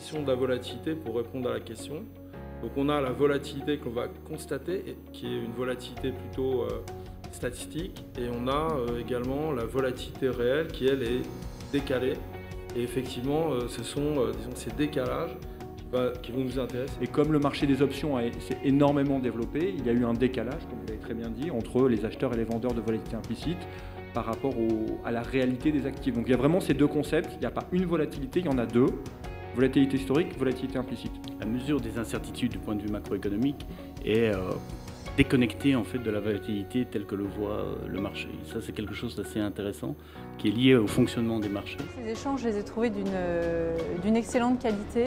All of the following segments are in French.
définition de la volatilité pour répondre à la question. Donc on a la volatilité qu'on va constater, qui est une volatilité plutôt statistique, et on a également la volatilité réelle qui, elle, est décalée. Et effectivement, ce sont disons, ces décalages qui vont nous intéresser. Et comme le marché des options s'est énormément développé, il y a eu un décalage, comme vous l'avez très bien dit, entre les acheteurs et les vendeurs de volatilité implicite par rapport à la réalité des actifs. Donc il y a vraiment ces deux concepts, il n'y a pas une volatilité, il y en a deux. Volatilité historique, volatilité implicite. La mesure des incertitudes du point de vue macroéconomique est déconnectée en fait de la volatilité telle que le voit le marché. Ça, c'est quelque chose d'assez intéressant qui est lié au fonctionnement des marchés. Ces échanges, je les ai trouvés d'une excellente qualité.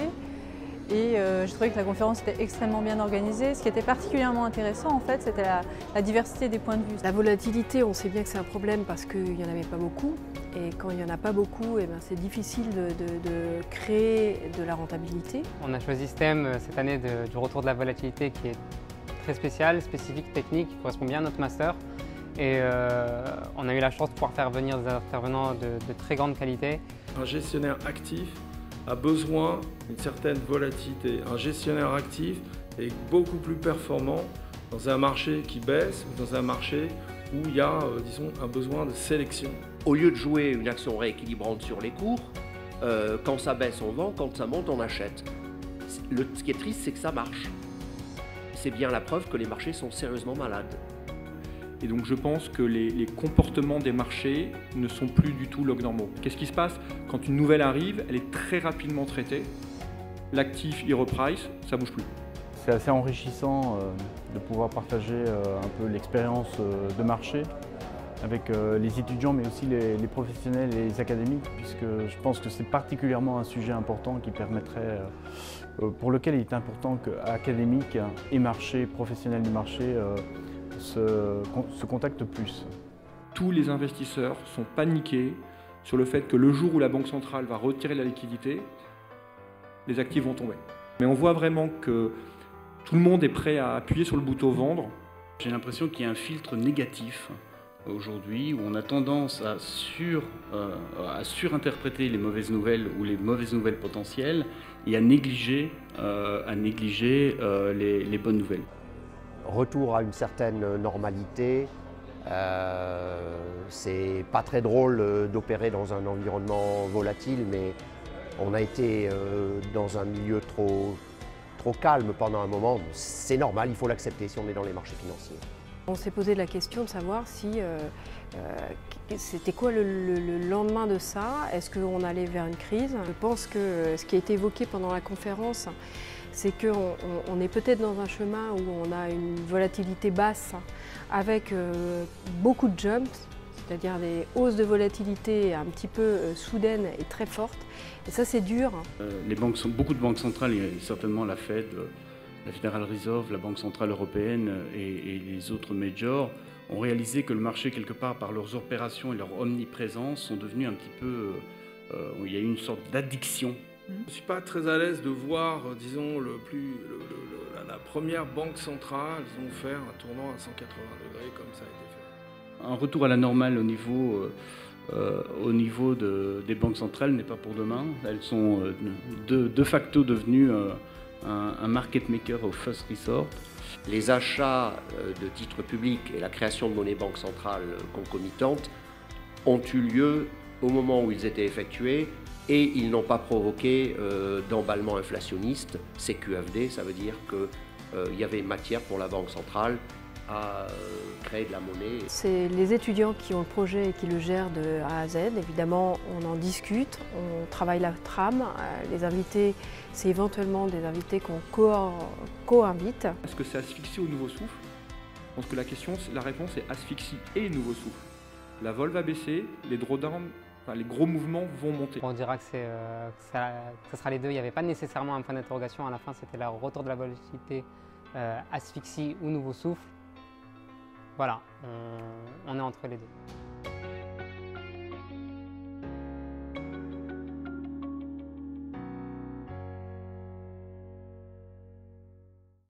Et j'ai trouvé que la conférence était extrêmement bien organisée. Ce qui était particulièrement intéressant, en fait, c'était la diversité des points de vue. La volatilité, on sait bien que c'est un problème parce qu'il n'y en avait pas beaucoup. Et quand il n'y en a pas beaucoup, c'est difficile de créer de la rentabilité. On a choisi ce thème cette année du retour de la volatilité qui est très spécial, spécifique, technique, qui correspond bien à notre master. Et on a eu la chance de pouvoir faire venir des intervenants de très grande qualité. Un gestionnaire actif a besoin d'une certaine volatilité. Un gestionnaire actif est beaucoup plus performant dans un marché qui baisse ou dans un marché où il y a, disons, un besoin de sélection. Au lieu de jouer une action rééquilibrante sur les cours, quand ça baisse, on vend, quand ça monte, on achète. Ce qui est triste, c'est que ça marche. C'est bien la preuve que les marchés sont sérieusement malades. Et donc je pense que les comportements des marchés ne sont plus du tout log-normaux. Qu'est-ce qui se passe quand une nouvelle arrive? Elle est très rapidement traitée. L'actif, il reprice, ça ne bouge plus. C'est assez enrichissant de pouvoir partager un peu l'expérience de marché avec les étudiants, mais aussi les professionnels et les académiques, puisque je pense que c'est particulièrement un sujet important qui permettrait, pour lequel il est important qu'académiques et marché, professionnels du marché, se contactent plus. Tous les investisseurs sont paniqués sur le fait que le jour où la Banque centrale va retirer la liquidité, les actifs vont tomber. Mais on voit vraiment que tout le monde est prêt à appuyer sur le bouton vendre. J'ai l'impression qu'il y a un filtre négatif aujourd'hui où on a tendance à surinterpréter les mauvaises nouvelles ou les mauvaises nouvelles potentielles et à négliger les bonnes nouvelles. Retour à une certaine normalité. C'est pas très drôle d'opérer dans un environnement volatile, mais on a été dans un milieu trop calme pendant un moment. C'est normal, il faut l'accepter si on est dans les marchés financiers. On s'est posé la question de savoir si c'était quoi le lendemain de ça. Est-ce qu'on allait vers une crise? Je pense que ce qui a été évoqué pendant la conférence, c'est qu'on est peut-être dans un chemin où on a une volatilité basse avec beaucoup de jumps, c'est-à-dire des hausses de volatilité un petit peu soudaines et très fortes. Et ça, c'est dur. Beaucoup de banques centrales, et certainement la Fed, la Federal Reserve, la Banque centrale européenne et les autres majors, ont réalisé que le marché, quelque part, par leurs opérations et leur omniprésence, sont devenus un petit peu... il y a eu une sorte d'addiction. Je ne suis pas très à l'aise de voir, disons, la première banque centrale, disons, faire un tournant à 180 degrés comme ça a été fait. Un retour à la normale au niveau des banques centrales n'est pas pour demain. Elles sont de facto devenues un market maker au first resort. Les achats de titres publics et la création de monnaie banque centrale concomitante ont eu lieu au moment où ils étaient effectués et ils n'ont pas provoqué d'emballement inflationniste. C'est QFD, ça veut dire qu'il y avait matière pour la banque centrale à créer de la monnaie. C'est les étudiants qui ont le projet et qui le gèrent de A à Z. Évidemment, on en discute, on travaille la trame. Les invités, c'est éventuellement des invités qu'on co-invite. Est-ce que c'est asphyxie ou nouveau souffle? Je pense que la réponse est asphyxie et nouveau souffle. La vol va baisser, les drawdowns, les gros mouvements vont monter. On dira que ce sera les deux. Il n'y avait pas nécessairement un point d'interrogation. À la fin, c'était le retour de la volatilité, asphyxie ou nouveau souffle. Voilà, on est entre les deux.